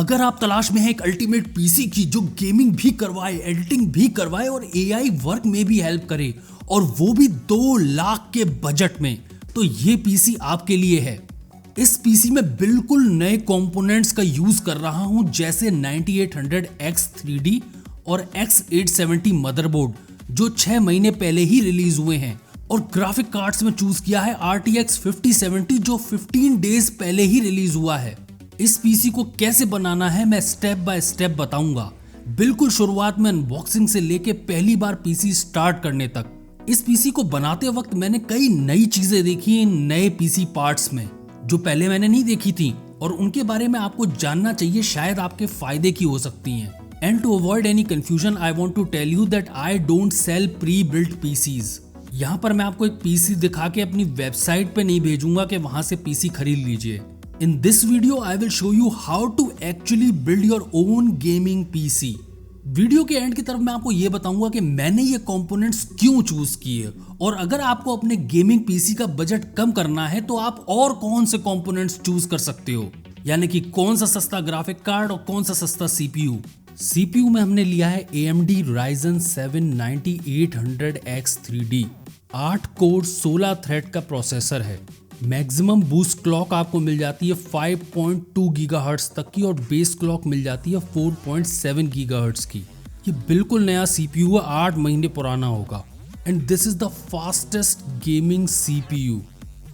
अगर आप तलाश में हैं एक अल्टीमेट पीसी की जो गेमिंग भी करवाए, एडिटिंग भी करवाए और एआई वर्क में भी हेल्प करे, और वो भी 2 लाख के बजट में, तो ये पीसी आपके लिए है। इस पीसी में बिल्कुल नए कंपोनेंट्स का यूज कर रहा हूं, जैसे 9800X3D और X870 मदरबोर्ड जो 6 महीने पहले ही रिलीज हुए हैं, और ग्राफिक कार्ड्स में चूज किया है RTX 5070 जो 15 डेज पहले ही रिलीज हुआ है। इस पीसी को कैसे बनाना है मैं स्टेप बाय स्टेप बताऊंगा, बिल्कुल शुरुआत में अनबॉक्सिंग से लेके पहली बार पीसी स्टार्ट करने तक। इस पीसी को बनाते वक्त मैंने कई नई चीजें देखी इन नए पीसी पार्ट्स में जो पहले मैंने नहीं देखी थी, और उनके बारे में आपको जानना चाहिए, शायद आपके फायदे की हो सकती हैं। And to avoid any confusion I want to tell you that I don't sell pre built PCs. यहाँ पर मैं आपको एक पीसी दिखा के अपनी वेबसाइट पे नहीं भेजूंगा कि वहां से पीसी खरीद लीजिए। In this video, I will show you how to actually build your own gaming PC. Video के एंड की तरफ मैं आपको ये बताऊंगा कि मैंने ये कंपोनेंट्स क्यों चूज किए, और अगर आपको अपने गेमिंग पीसी का बजट कम करना है तो आप और कौन से कंपोनेंट्स चूज कर सकते हो, यानी कि कौन सा सस्ता ग्राफिक कार्ड और कौन सा सस्ता सीपीयू। सीपीयू में हमने लिया है AMD Ryzen 7 9800X3D, 8 core 16 thread का प्रोसेसर है। मैक्सिमम बूस्ट क्लॉक आपको मिल जाती है 5.2 गीगाहर्ट्ज तक की, और बेस क्लॉक मिल जाती है 4.7 गीगाहर्ट्ज की। ये बिल्कुल नया सीपीयू है, 8 महीने पुराना होगा, and this is the fastest gaming CPU.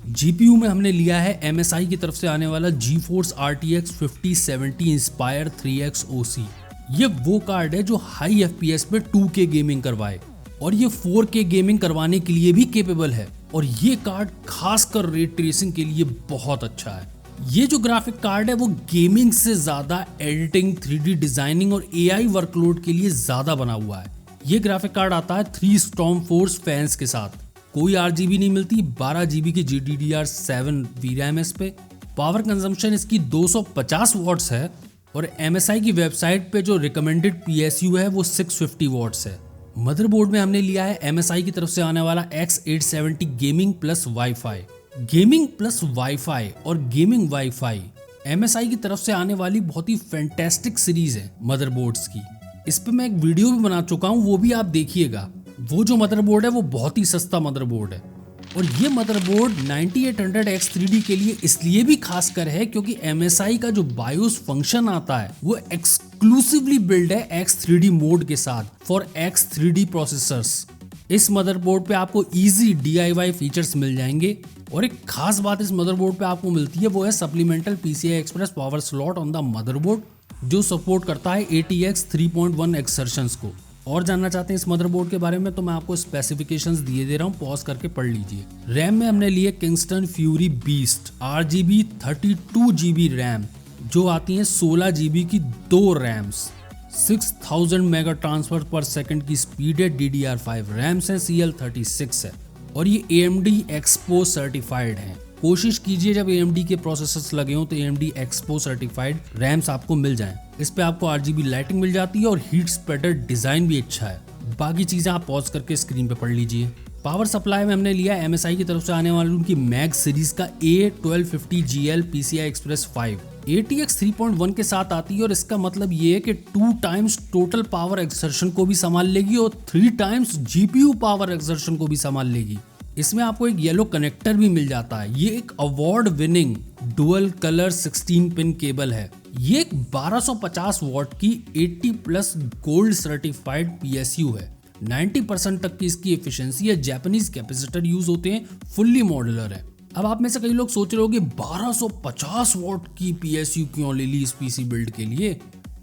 GPU में हमने लिया है MSI की तरफ से आने वाला GeForce RTX 5070 inspire 3X OC। ये वो कार्ड है जो हाई FPS पे 2K गेमिंग करवाए, और ये 4K गेमिंग करवाने के लिए भी केपेबल है, और ये कार्ड खासकर रे ट्रेसिंग के लिए बहुत अच्छा है। ये जो ग्राफिक कार्ड है वो गेमिंग से ज्यादा एडिटिंग, 3D डिजाइनिंग और AI वर्कलोड के लिए ज्यादा बना हुआ है। ये ग्राफिक कार्ड आता है 3 Stormforce फैंस के साथ, कोई RGB नहीं मिलती, 12 GB की GDDR7 VRAM इस पे। पावर कंजम्पशन इसकी 250 वॉट्स है, और MSI की वेबसाइट पे जो रिकमेंडेड PSU है वो 650 वॉट्स है। मदरबोर्ड में हमने लिया है MSI की तरफ से आने वाला X870 gaming plus wifi. Gaming plus wifi और गेमिंग वाईफाई MSI की तरफ से आने वाली बहुत ही फैंटास्टिक सीरीज है मदरबोर्ड्स की। इस पे मैं एक वीडियो भी बना चुका हूँ, वो भी आप देखिएगा। वो जो मदरबोर्ड है वो बहुत ही सस्ता मदरबोर्ड है, और ये मदरबोर्ड 9800X3D के लिए इसलिए भी खासकर है क्योंकि MSI का जो बायोस फंक्शन आता है वो एक्सक्लूसिवली बिल्ड है X3D मोड के साथ फॉर X3D प्रोसेसर्स। इस मदरबोर्ड पे आपको इजी DIY फीचर्स मिल जाएंगे, और एक खास बात इस मदरबोर्ड पे आपको मिलती है वो है supplemental PCI Express power slot on the motherboard, जो सपोर्ट करता है ATX 3.1 एक्सर्शंस को। और जानना चाहते हैं इस मदरबोर्ड के बारे में तो मैं आपको स्पेसिफिकेशंस दिए दे रहा हूँ, पॉज करके पढ़ लीजिए। रैम में हमने लिए Kingston fury beast RGB 32GB RAM, जो आती है 16GB की 2 रैम्स। 6000 मेगा ट्रांसफर पर सेकंड की स्पीड है, DDR5 रैम्स है, CL36 है, और ये AMD एक्सपो सर्टिफाइड है। कोशिश कीजिए जब AMD के प्रोसेसर्स लगे हों तो AMD एक्सपो सर्टिफाइड रैम्स आपको मिल जाएं। इस पे आपको RGB लाइटिंग मिल जाती है, और हीट स्प्रेडर डिजाइन भी अच्छा है। बाकी चीजें आप पॉज करके स्क्रीन पे पढ़ लीजिए। पावर सप्लाई में हमने लिया MSI की तरफ से आने वाली उनकी मैग सीरीज का A1250GL PCI Express 5 ATX 3.1 के साथ आती है, और इसका मतलब ये है कि 2 टाइम्स टोटल पावर एक्सर्शन को भी संभाल लेगी और 3 टाइम्स GPU पावर एक्सर्शन को भी संभाल लेगी। इसमें आपको एक येलो कनेक्टर भी मिल जाता है। ये एक award winning dual colour 16 pin cable है। ये एक 1250 वॉट की 80+ गोल्ड सर्टिफाइड PSU है। 90% तक की इसकी एफिशिएंसी है। जापानीज कैपेसिटर यूज होते हैं, फुल्ली मॉड्यूलर है। अब आप में से कई लोग सोच रहे होंगे 1250 वॉट की PSU क्यों ले ली इस पीसी बिल्ड के लिए,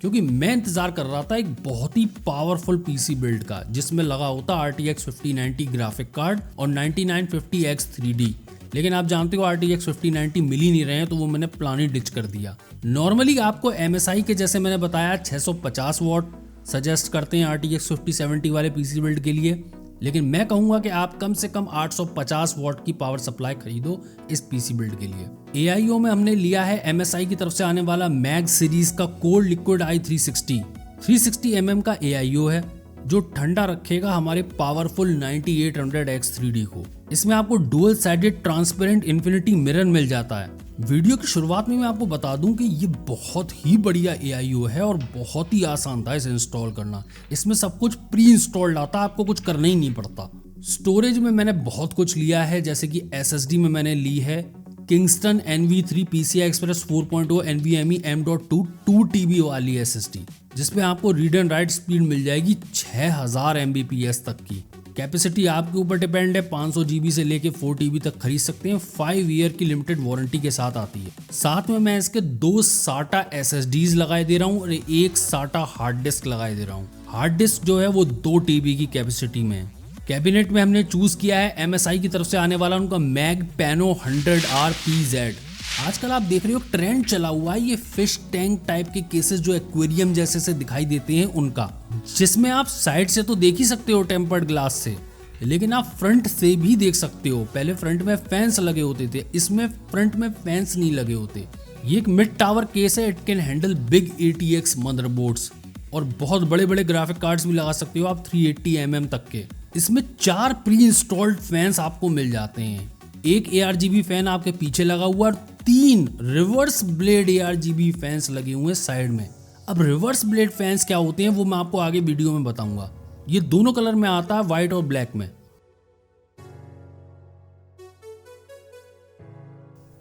क्योंकि मैं इंतजार कर रहा था एक बहुत ही पावरफुल पीसी बिल्ड का जिसमें लगा होता RTX 5090 ग्राफिक कार्ड और 9950X3D, लेकिन आप जानते हो RTX 5090 मिल ही नहीं रहे हैं, तो वो मैंने प्लान ही डिच कर दिया। नॉर्मली आपको MSI के जैसे मैंने बताया 650 वॉट सजेस्ट करते हैं RTX 5070 वाले पीसी बिल्ड के लिए, लेकिन मैं कहूंगा कि आप कम से कम 850 वॉट की पावर सप्लाई खरीदो इस पीसी बिल्ड के लिए। AIO में हमने लिया है MSI की तरफ से आने वाला मैग सीरीज का कोल्ड लिक्विड i360 360mm का AIO है, जो ठंडा रखेगा हमारे पावरफुल 9800X3D को। इसमें आपको dual sided transparent infinity mirror मिल जाता है, वीडियो की शुरुआत में मैं आपको बता दूं कि ये बहुत ही बढ़िया AIO है और बहुत ही आसान था इसे इंस्टॉल करना। इसमें सब कुछ प्री इंस्टॉल्ड आता है, आपको कुछ करना ही नहीं पड़ता। स्टोरेज में मैंने बहुत कुछ लिया है, जैसे कि SSD में मैंने ली है Kingston NV3 PCI Express 4.0 NVMe M.2 2TB वाली SSD, जिसमें आपको रीड एंड राइट स्पीड मिल जाएगी 6000 Mbps तक की। कैपेसिटी आपके ऊपर डिपेंड है, 500 GB से लेके 4 TB तक खरीद सकते हैं। 5 ईयर की लिमिटेड वारंटी के साथ आती है। साथ में मैं इसके 2 SATA SSDs लगाए दे रहा हूँ और 1 SATA हार्ड डिस्क लगाए दे रहा हूँ। हार्ड डिस्क जो है वो 2 TB की कैपेसिटी में है। कैबिनेट में हमने चूज किया है MSI की तरफ से आने वाला उनका मैगपैनो 100R PZ। आजकल आप देख रहे हो ट्रेंड चला हुआ है ये फिश टैंक टाइप के केसेस जो एक्वेरियम जैसे से दिखाई देते हैं उनका, जिसमें आप साइड से तो देख ही सकते हो टेम्पर्ड ग्लास से, लेकिन आप फ्रंट से भी देख सकते हो। पहले फ्रंट में फैंस लगे होते थे, इसमें फ्रंट में फैंस नहीं लगे होते। ये एक मिड टावर केस है। It can handle big ATX motherboards और बहुत बड़े बड़े ग्राफिक कार्ड्स भी लगा सकते हो आप 380 mm तक के। इसमें 4 प्री इंस्टॉल्ड फैंस आपको मिल जाते हैं। एक ARGB फैन आपके पीछे लगा हुआ और 3 रिवर्स ब्लेड ARGB फैंस लगे हुए हैं साइड में। अब रिवर्स ब्लेड फैंस क्या होते हैं वो मैं आपको आगे वीडियो में बताऊंगा। ये दोनों कलर में आता है, व्हाइट और ब्लैक में।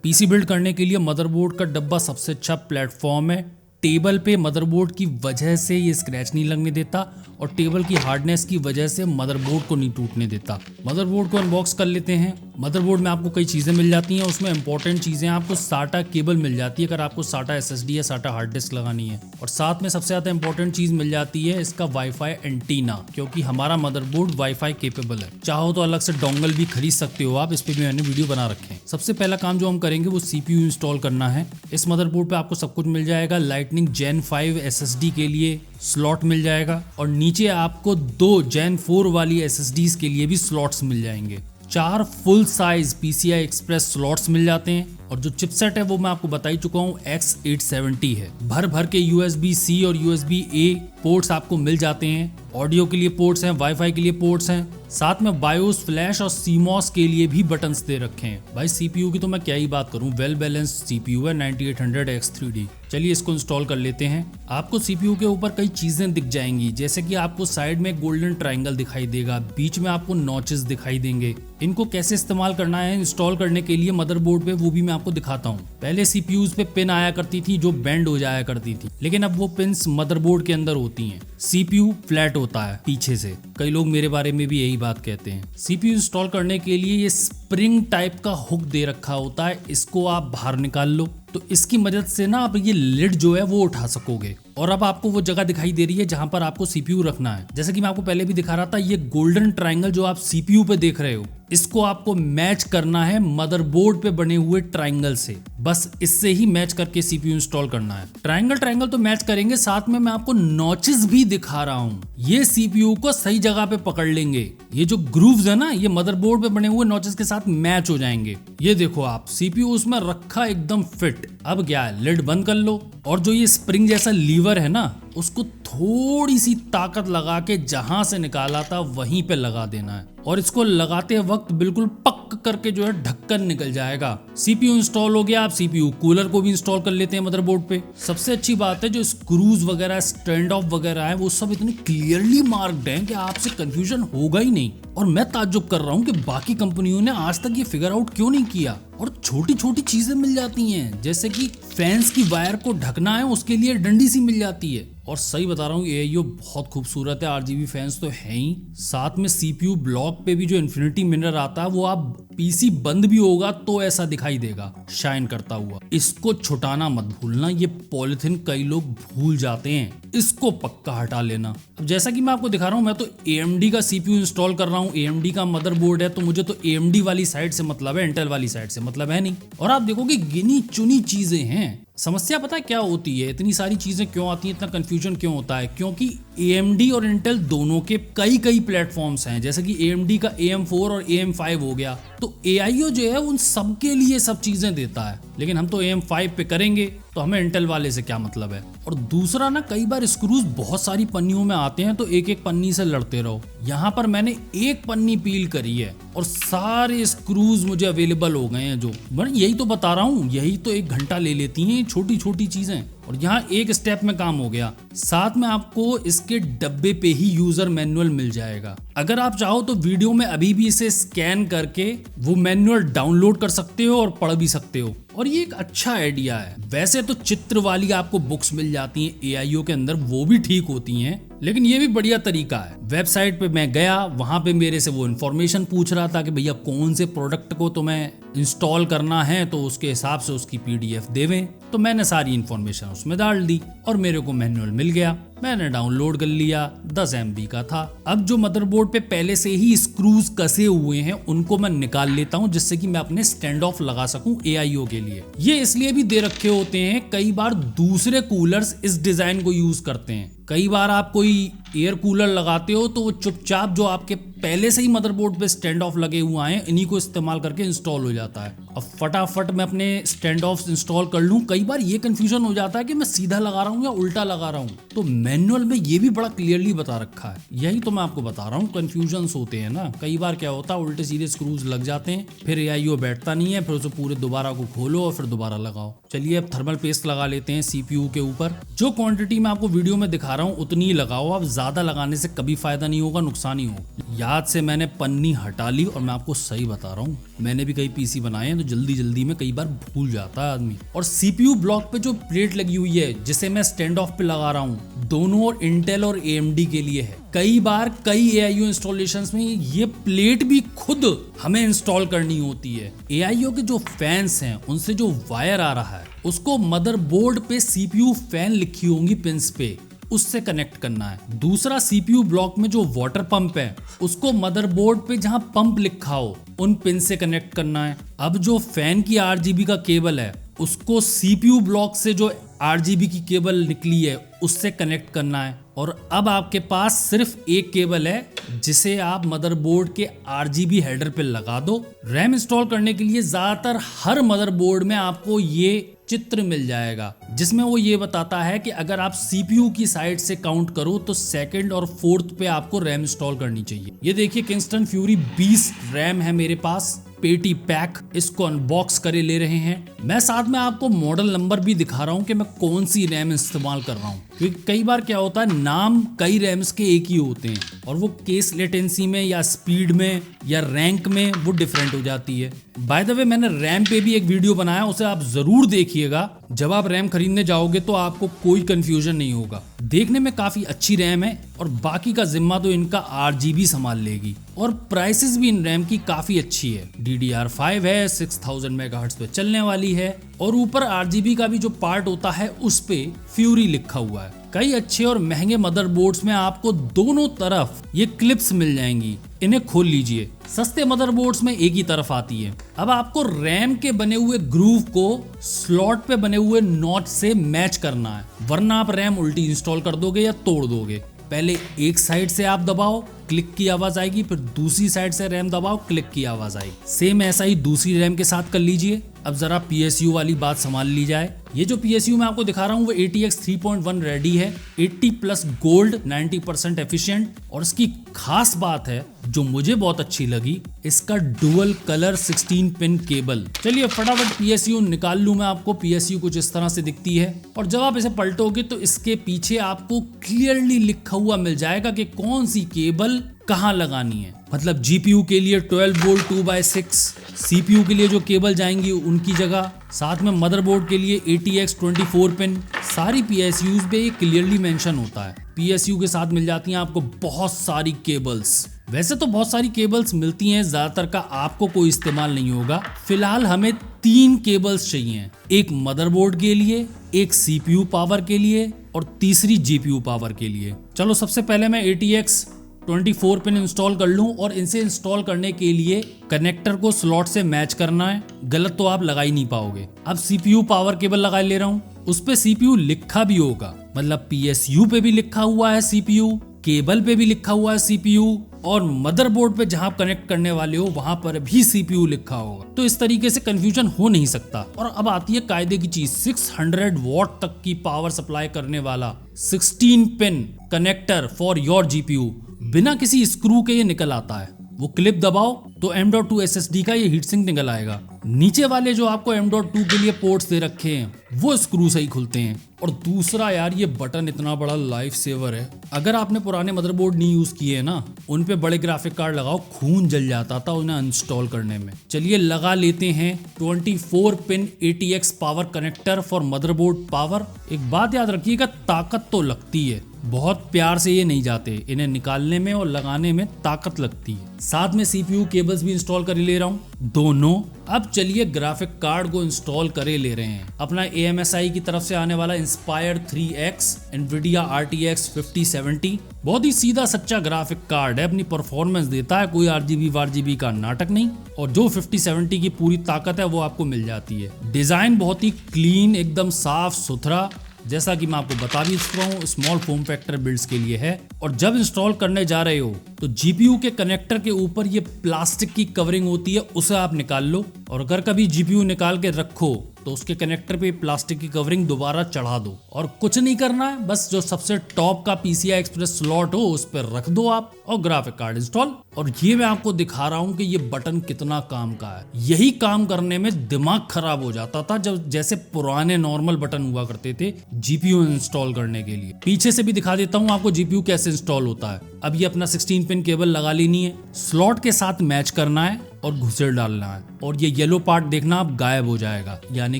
PC बिल्ड करने के लिए मदरबोर्ड का डब्बा सबसे अच्छा प्लेटफॉर्म है। टेबल पे मदरबोर्ड की वजह से ये स्क्रैच नहीं लगने देता और टेबल की हार्डनेस की वजह से मदरबोर्ड को नहीं टूटने देता। मदरबोर्ड को अनबॉक्स कर लेते हैं। मदरबोर्ड में आपको कई चीज़ें मिल जाती हैं, उसमें इंपॉर्टेंट चीज़ें आपको SATA केबल मिल जाती है अगर आपको SATA SSD या SATA हार्ड डिस्क लगानी है, और साथ में सबसे ज़्यादा इंपॉर्टेंट चीज़ मिल जाती है इसका वाईफाई एंटीना, क्योंकि हमारा मदरबोर्ड वाईफाई केपेबल है। चाहो तो अलग से डोंगल भी खरीद सकते हो आप, इस पर भी मैंने वीडियो बना रखे हैं। सबसे पहला काम जो हम करेंगे वो CPU इंस्टॉल करना है। इस मदरबोर्ड पर आपको सब कुछ मिल जाएगा। लाइटनिंग Gen 5 SSD के लिए स्लॉट मिल जाएगा और नीचे आपको 2 Gen 4 वाली SSDs के लिए भी स्लॉट्स मिल जाएंगे। 4 full size PCI Express slots मिल जाते हैं और जो चिपसेट है वो मैं आपको बता ही चुका हूँ X870 है। भर के USB-C और USB-A पोर्ट्स आपको मिल जाते हैं। ऑडियो के लिए पोर्ट्स हैं, वाईफाई के लिए पोर्ट्स हैं, साथ में बायोस, फ्लैश और CMOS के लिए भी बटन्स दे रखे हैं। भाई CPU की तो मैं क्या ही बात करूं, वेल बैलेंस्ड CPU है 9800X3D। चलिए इसको इंस्टॉल कर लेते हैं। आपको CPU के ऊपर कई चीजें दिख जाएंगी, जैसे कि आपको साइड में गोल्डन ट्रायंगल दिखाई देगा, बीच में आपको नॉचेस दिखाई देंगे। इनको कैसे इस्तेमाल करना है इंस्टॉल करने के लिए मदरबोर्ड पे, वो भी मैं आपको दिखाता हूँ। पहले CPUs पे पिन आया करती थी जो बेंड हो जाया करती थी, लेकिन अब वो पिन्स मदरबोर्ड के अंदर होती हैं। CPU फ्लैट होता है पीछे से, कई लोग मेरे बारे में भी यही बात कहते हैं। CPU इंस्टॉल करने के लिए ये स्प्रिंग टाइप का हुक दे रखा होता है, इसको आप बाहर निकाल लो तो इसकी मदद से ना आप ये लिड जो है वो उठा सकोगे। और अब आपको वो जगह दिखाई दे रही है जहां पर आपको CPU रखना है। जैसे कि मैं आपको पहले भी दिखा रहा था, ये गोल्डन ट्रायंगल जो आप CPU पे देख रहे हो, इसको आपको मैच करना है मदरबोर्ड पे बने हुए ट्रायंगल से। बस इससे ही मैच करके CPU इंस्टॉल करना है। ट्रायंगल तो मैच करेंगे, साथ में मैं आपको नॉचेस भी दिखा रहा हूँ, ये CPU को सही जगह पे पकड़ लेंगे। ये जो ग्रूव्स है ना, ये मदरबोर्ड पे बने हुए नॉचेस के साथ मैच हो जाएंगे। ये देखो आप, CPU उसमें रखा एकदम फिट। अब क्या है, लिड बंद कर लो और जो ये स्प्रिंग जैसा लीवर है ना, उसको थोड़ी सी ताकत लगा के जहां से निकाला था वहीं पे लगा देना है और इसको लगाते वक्त बिल्कुल पक करके जो है ढक्कन निकल जाएगा। CPU इंस्टॉल हो गया। आप CPU कूलर को भी इंस्टॉल कर लेते हैं मदरबोर्ड पे। सबसे अच्छी बात है जो स्क्रूज वगैरह, स्टैंड ऑफ वगैरह है, वो सब इतने क्लियरली मार्क्ड हैं कि आपसे कंफ्यूजन होगा ही नहीं। और मैं ताज्जुब कर रहा हूँ कि बाकी कंपनियों ने आज तक ये फिगर आउट क्यों नहीं किया। और छोटी छोटी चीजें मिल जाती हैं, जैसे कि फैंस की वायर को ढकना है उसके लिए डंडी सी मिल जाती है। और सही बता रहा हूँ, AIO बहुत खूबसूरत है। RGB फैंस तो है ही, साथ में CPU ब्लॉक पे भी जो इन्फिनिटी मिरर आता है, वो आप PC बंद भी होगा तो ऐसा दिखाई देगा शाइन करता हुआ। इसको छुटाना मत भूलना, ये पॉलिथीन कई लोग भूल जाते हैं, इसको पक्का हटा लेना। अब जैसा कि मैं आपको दिखा रहा हूँ, मैं तो AMD का CPU इंस्टॉल कर रहा हूँ। AMD का मदरबोर्ड है तो मुझे तो AMD वाली साइड से मतलब है, इंटेल वाली साइड से मतलब है नहीं। और आप देखोगे गिनी चुनी चीजें हैं। समस्या पता है क्या होती है, इतनी सारी चीजें क्यों आती हैं, इतना कंफ्यूजन क्यों होता है? क्योंकि AMD और इंटेल दोनों के कई कई प्लेटफॉर्म्स हैं, जैसे कि AMD का AM4 और AM5 हो गया, तो AIO जो है उन सब के लिए सब चीजें देता है, लेकिन हम तो AM5 पे करेंगे, तो हमें इंटेल वाले से क्या मतलब है। और दूसरा ना, कई बार स्क्रूज बहुत सारी पन्नियों में आते हैं, तो एक एक पन्नी से लड़ते रहो। यहाँ पर मैंने एक पन्नी पील करी है और सारे स्क्रूज मुझे अवेलेबल हो गए हैं। जो मैं यही तो बता रहा हूँ, यही तो 1 घंटा ले लेती हैं छोटी छोटी चीजें, और यहाँ एक स्टेप में काम हो गया। साथ में आपको इसके डब्बे पे ही यूजर मैनुअल मिल जाएगा। अगर आप चाहो तो वीडियो में अभी भी इसे स्कैन करके वो मैनुअल डाउनलोड कर सकते हो और पढ़ भी सकते हो, और ये एक अच्छा आइडिया है। वैसे तो चित्र वाली आपको बुक्स मिल जाती हैं AIO के अंदर, वो भी ठीक होती हैं, लेकिन ये भी बढ़िया तरीका है। वेबसाइट पे मैं गया, वहां पे मेरे से वो इन्फॉर्मेशन पूछ रहा था कि भैया कौन से प्रोडक्ट को तुम्हें इंस्टॉल करना है, तो उसके हिसाब से उसकी PDF देवें। तो मैंने सारी इन्फॉर्मेशन उसमें डाल दी और मेरे को मैनुअल मिल गया। मैंने डाउनलोड कर लिया, 10 MB का था। अब जो मदरबोर्ड पे पहले से ही स्क्रूज कसे हुए हैं उनको मैं निकाल लेता हूं, जिससे कि मैं अपने स्टैंड ऑफ लगा सकूं AIO के लिए। ये इसलिए भी दे रखे होते हैं, कई बार दूसरे कूलर्स इस डिजाइन को यूज करते हैं। कई बार आप कोई एयर कूलर लगाते हो तो वो चुपचाप जो आपके पहले से ही मदरबोर्ड पे स्टैंड ऑफ लगे हुए हैं, इन्हीं को इस्तेमाल करके इंस्टॉल हो जाता है। अब फटाफट मैं अपने स्टैंड ऑफ इंस्टॉल कर लूं। कई बार ये कंफ्यूजन हो जाता है कि मैं सीधा लगा रहा हूं या उल्टा लगा रहा हूं, तो मैनुअल में ये भी बड़ा क्लियरली बता रखा है। यही तो मैं आपको बता रहा हूँ, कंफ्यूजन्स होते हैं ना। कई बार क्या होता है, उल्टे सीधे स्क्रूज लग जाते हैं, फिर AIO बैठता नहीं है, फिर उसे पूरे दोबारा को खोलो और फिर दोबारा लगाओ। चलिए अब थर्मल पेस्ट लगा लेते हैं CPU के ऊपर। जो क्वांटिटी मैं आपको वीडियो में दिखा रहा हूँ उतनी ही लगाओ, अब ज्यादा लगाने से कभी फायदा नहीं होगा, नुकसान ही होगा। याद से मैंने पन्नी हटा ली, और मैं आपको सही बता रहा हूँ, मैंने भी कई PC बनाए हैं, तो जल्दी जल्दी में कई बार भूल जाता है आदमी। और CPU ब्लॉक पे जो प्लेट लगी हुई है, जिसे मैं स्टैंड ऑफ पे लगा रहा हूँ, दोनों और इंटेल और AMD के लिए है। कई बार कई AIO इंस्टॉलेशंस में ये प्लेट भी खुद हमें इंस्टॉल करनी होती है। AIO के जो फैंस हैं, उनसे जो वायर आ रहा है उसको मदरबोर्ड पे CPU फैन लिखी होंगी पिंस पे, उससे कनेक्ट करना है। दूसरा, CPU ब्लॉक में जो वाटर पंप है उसको मदरबोर्ड पे जहां पंप लिखा हो उन पिन से कनेक्ट करना है। अब जो फैन की RGB का केबल है उसको CPU ब्लॉक से जो RGB की केबल निकली है उससे कनेक्ट करना है। और अब आपके पास सिर्फ एक केबल है, जिसे आप मदरबोर्ड के RGB हेडर पे लगा दो। रैम इंस्टॉल करने के लिए ज्यादातर हर मदरबोर्ड में आपको ये चित्र मिल जाएगा, जिसमें वो ये बताता है कि अगर आप CPU की साइड से काउंट करो तो सेकंड और फोर्थ पे आपको रैम इंस्टॉल करनी चाहिए। ये देखिए, किंगस्टन फ्यूरी 20 रैम है मेरे पास, पेटी पैक। इसको अनबॉक्स करे ले रहे हैं। मैं साथ में आपको मॉडल नंबर भी दिखा रहा हूं कि मैं कौन सी रैम इस्तेमाल कर रहा हूं, क्योंकि कई बार क्या होता है, नाम कई रैम्स के एक ही होते हैं और वो केस लेटेंसी में या स्पीड में या रैंक में वो डिफरेंट हो जाती है। बाय द वे, मैंने रैम पे भी एक वीडियो बनाया, उसे आप जरूर देखिएगा। जब आप रैम खरीदने जाओगे तो आपको कोई कंफ्यूजन नहीं होगा। देखने में काफी अच्छी रैम है और बाकी का जिम्मा तो इनका RGB संभाल लेगी। और प्राइसेस भी इन रैम की काफी अच्छी है। DDR5 है, 6000 मेगाहर्ट्ज पे चलने वाली है, और ऊपर RGB का भी जो पार्ट होता है उस पे फ्यूरी लिखा हुआ है। कई अच्छे और महंगे मदरबोर्ड्स में आपको दोनों तरफ ये क्लिप्स मिल जाएंगी, इन्हें खोल लीजिए। सस्ते मदरबोर्ड्स में एक ही तरफ आती है। अब आपको रैम के बने हुए ग्रूव को स्लॉट पे बने हुए नॉच से मैच करना है, वरना आप रैम उल्टी इंस्टॉल कर दोगे या तोड़ दोगे। पहले एक साइड से आप दबाओ, क्लिक की आवाज आएगी, फिर दूसरी साइड से रैम दबाओ, क्लिक की आवाज आएगी। सेम ऐसा ही दूसरी रैम के साथ कर लीजिए। अब जरा PSU वाली बात संभाल ली जाए। ये जो PSU मैं आपको दिखा रहा हूँ वो ATX 3.1 रेडी है, 80+ गोल्ड, 90% एफिशिएंट। और इसकी खास बात है जो मुझे बहुत अच्छी लगी, इसका डुअल कलर 16 पिन केबल। चलिए फटाफट PSU निकाल लूं मैं आपको। PSU कुछ इस तरह से दिखती है, और जब आप इसे पलटोगे तो इसके पीछे आपको क्लियरली लिखा हुआ मिल जाएगा कि कौन सी केबल कहाँ लगानी है। मतलब GPU के लिए 12 वोल्ट 2/6, CPU के लिए जो केबल जाएंगी उनकी जगह, साथ में मदरबोर्ड के लिए ATX 24 पिन। सारी PSUs पे ये क्लियरली मेंशन होता है। PSU के साथ मिल जाती हैं आपको बहुत सारी केबल्स। वैसे तो बहुत सारी केबल्स मिलती हैं, ज्यादातर का आपको कोई इस्तेमाल नहीं होगा। फिलहाल हमें 3 केबल्स चाहिए, एक मदरबोर्ड के लिए, एक CPU पावर के लिए और तीसरी GPU पावर के लिए। चलो सबसे पहले मैं ATX 24 पिन इंस्टॉल कर लूं और इनसे इंस्टॉल करने के लिए कनेक्टर को स्लॉट से मैच करना है, गलत तो आप लगा ही नहीं पाओगे। अब CPU पावर केबल लगा ले रहा हूँ, उस पे CPU लिखा भी होगा, मतलब PSU पे भी लिखा हुआ है CPU, केबल पे भी लिखा हुआ है CPU और मदरबोर्ड पे जहां आप कनेक्ट करने वाले हो वहां पर भी CPU लिखा होगा। तो इस तरीके से कंफ्यूजन हो नहीं सकता। और अब आती है कायदे की चीज, 600 वॉट तक की पावर सप्लाई करने वाला 16 pin connector for your GPU बिना किसी स्क्रू के ये निकल आता है। वो क्लिप दबाओ तो M.2 SSD का ये हीट सिंक निकल आएगा। नीचे वाले जो आपको M.2 के लिए पोर्ट्स दे रखे हैं वो स्क्रू से ही खुलते हैं। और दूसरा यार, ये बटन इतना बड़ा लाइफ सेवर है। अगर आपने पुराने मदरबोर्ड नहीं यूज किए हैं ना, उन पे बड़े ग्राफिक कार्ड लगाओ, खून जल जाता था उन्हें इंस्टॉल करने में। चलिए लगा लेते हैं 24 pin ATX power connector for motherboard power. एक बात याद रखिएगा, ताकत तो लगती है, बहुत प्यार से ये नहीं जाते, इन्हें निकालने में और लगाने में ताकत लगती है। साथ में CPU केबल्स भी इंस्टॉल कर ले रहा हूँ दोनों। अब चलिए ग्राफिक कार्ड को इंस्टॉल करे ले रहे हैं। अपना AMSI की तरफ से आने वाला इंस्पायर 3X NVIDIA RTX 5070 बहुत ही सीधा सच्चा ग्राफिक कार्ड है, अपनी परफॉर्मेंस देता है, कोई RGB का नाटक नहीं। और जो 5070 की पूरी ताकत है वो आपको मिल जाती है। डिजाइन बहुत ही क्लीन, एकदम साफ सुथरा, जैसा कि मैं आपको बता भी चुका हूँ, स्मॉल फॉर्म फैक्टर बिल्ड्स के लिए है। और जब इंस्टॉल करने जा रहे हो तो GPU के कनेक्टर के ऊपर ये प्लास्टिक की कवरिंग होती है, उसे आप निकाल लो। और अगर कभी GPU निकाल के रखो तो उसके कनेक्टर पे प्लास्टिक की कवरिंग दोबारा चढ़ा दो और कुछ नहीं करना है, बस जो सबसे टॉप का PCI Express स्लॉट हो उस पर रख दो आप और ग्राफिक कार्ड इंस्टॉल। और ये मैं आपको दिखा रहा हूँ कि ये बटन कितना काम का है। यही काम करने में दिमाग खराब हो जाता था जब जैसे पुराने नॉर्मल बटन हुआ करते थे GPU इंस्टॉल करने के लिए। पीछे से भी दिखा देता हूँ आपको GPU कैसे इंस्टॉल होता है। अब ये अपना 16 पिन केबल लगा लेनी है, स्लॉट के साथ मैच करना है और घुसेड़ डालना है। और ये येलो पार्ट देखना आप गायब हो जाएगा, यानी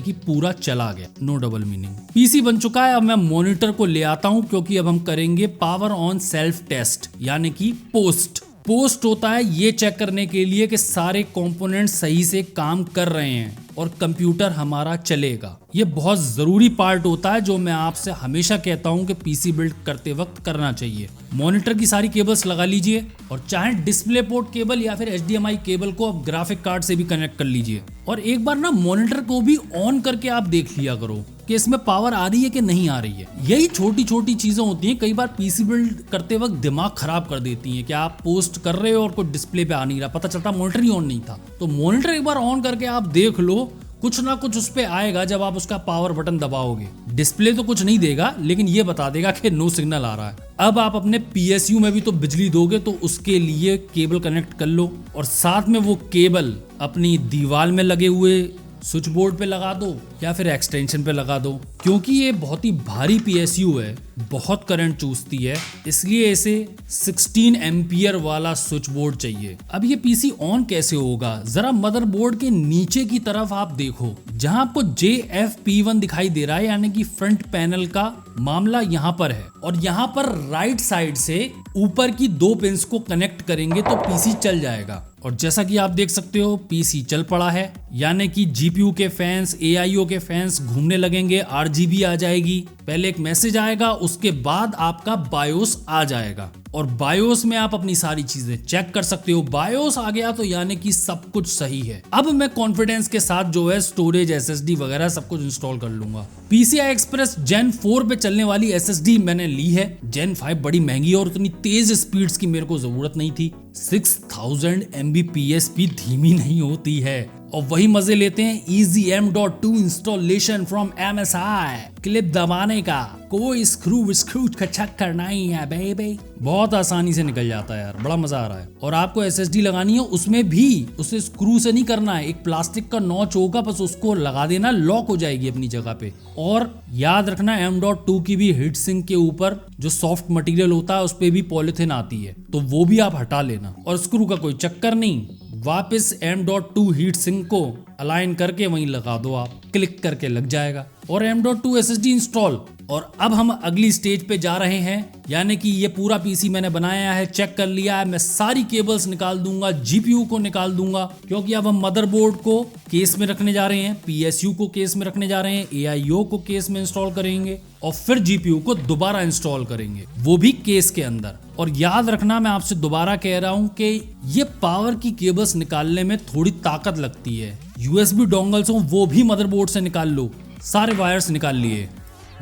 कि पूरा चला गया, नो डबल मीनिंग। पीसी बन चुका है। अब मैं मॉनिटर को ले आता हूं क्योंकि अब हम करेंगे पावर ऑन सेल्फ टेस्ट, यानी कि पोस्ट होता है ये चेक करने के लिए कि सारे कंपोनेंट सही से काम कर रहे हैं और कंप्यूटर हमारा चलेगा। ये बहुत जरूरी पार्ट होता है जो मैं आपसे हमेशा कहता हूं कि पीसी बिल्ड करते वक्त करना चाहिए। मॉनिटर की सारी केबल्स लगा लीजिए और चाहे डिस्प्ले पोर्ट केबल या फिर HDMI केबल को आप ग्राफिक कार्ड से भी कनेक्ट कर लीजिए। और एक बार ना मॉनिटर को भी ऑन करके आप देख लिया करो कि इसमें पावर आ रही है कि नहीं आ रही है। यही छोटी छोटी चीजें होती हैं, कई बार पीसी बिल्ड करते वक्त दिमाग खराब कर देती हैं कि आप पोस्ट कर रहे हो और कोई डिस्प्ले पे आ नहीं रहा, पता चलता मॉनिटर ही ऑन नहीं था। तो मॉनिटर एक बार ऑन करके आप देख लो, कुछ ना कुछ उस पे आएगा जब आप उसका पावर बटन दबाओगे। डिस्प्ले तो कुछ नहीं देगा, लेकिन ये बता देगा कि नो सिग्नल आ रहा है। अब आप अपने PSU में भी तो बिजली दोगे, तो उसके लिए केबल कनेक्ट कर लो और साथ में वो केबल अपनी दीवार में लगे हुए स्विच बोर्ड पे लगा दो या फिर एक्सटेंशन पे लगा दो। क्योंकि ये बहुत ही भारी PSU है, बहुत करंट चूसती है, इसलिए इसे 16 एम्पियर वाला स्विच बोर्ड चाहिए। अब ये पीसी ऑन कैसे होगा, जरा मदरबोर्ड के नीचे की तरफ आप देखो, जहां आपको JFP1 दिखाई दे रहा है, यानी कि फ्रंट पैनल का मामला यहाँ पर है। और यहाँ पर राइट साइड से ऊपर की 2 पिंस को कनेक्ट करेंगे तो पीसी चल जाएगा। और जैसा कि आप देख सकते हो पीसी चल पड़ा है, यानी कि GPU के फैंस, AIO के फैंस घूमने लगेंगे, RGB आ जाएगी, पहले एक मैसेज आएगा, उसके बाद आपका बायोस आ जाएगा और बायोस में आप अपनी सारी चीजें चेक कर सकते हो। बायोस आ गया तो यानी कि सब कुछ सही है। अब मैं कॉन्फिडेंस के साथ जो है स्टोरेज, SSD वगैरह सब कुछ इंस्टॉल कर लूंगा। PCI Express Gen 4 पे चलने वाली SSD मैंने ली है। Gen 5 बड़ी महंगी और उतनी तेज स्पीड्स की मेरे को जरूरत नहीं थी। 6000 Mbps भी धीमी नहीं होती है। और वही मजे लेते हैं Easy M.2 installation from MSI। Clip दबाने का कोई स्क्रू खचक करना ही है बेबी, बहुत आसानी से निकल जाता है यार, बड़ा मजा आ रहा है। और आपको SSD लगानी है, उसमें भी उसे स्क्रू से नहीं करना है, एक प्लास्टिक का नॉच होगा, बस उसको लगा देना, लॉक हो जाएगी अपनी जगह पे। और याद रखना M.2 की भी हीट सिंक के ऊपर जो सॉफ्ट मटेरियल होता है उस पे भी पॉलिथीन आती है, तो वो भी आप हटा लेना। और स्क्रू का कोई चक्कर नहीं, वापस M.2 हीट सिंक को अलाइन करके वहीं लगा दो, आप क्लिक करके लग जाएगा। और M.2 SSD इंस्टॉल। और अब हम अगली स्टेज पे जा रहे हैं, यानी कि ये पूरा पीसी मैंने बनाया है, चेक कर लिया है, मैं सारी केबल्स निकाल दूंगा, GPU को निकाल दूंगा, क्योंकि अब हम मदरबोर्ड को केस में रखने जा रहे हैं, PSU को केस में रखने जा रहे हैं, AIO को केस में इंस्टॉल करेंगे और फिर GPU को दोबारा इंस्टॉल करेंगे, वो भी केस के अंदर। और याद रखना, मैं आपसे दोबारा कह रहा हूँ कि ये पावर की केबल्स निकालने में थोड़ी ताकत लगती है। USB डोंगल्स हो वो भी मदरबोर्ड से निकाल लो। सारे वायर्स निकाल लिए।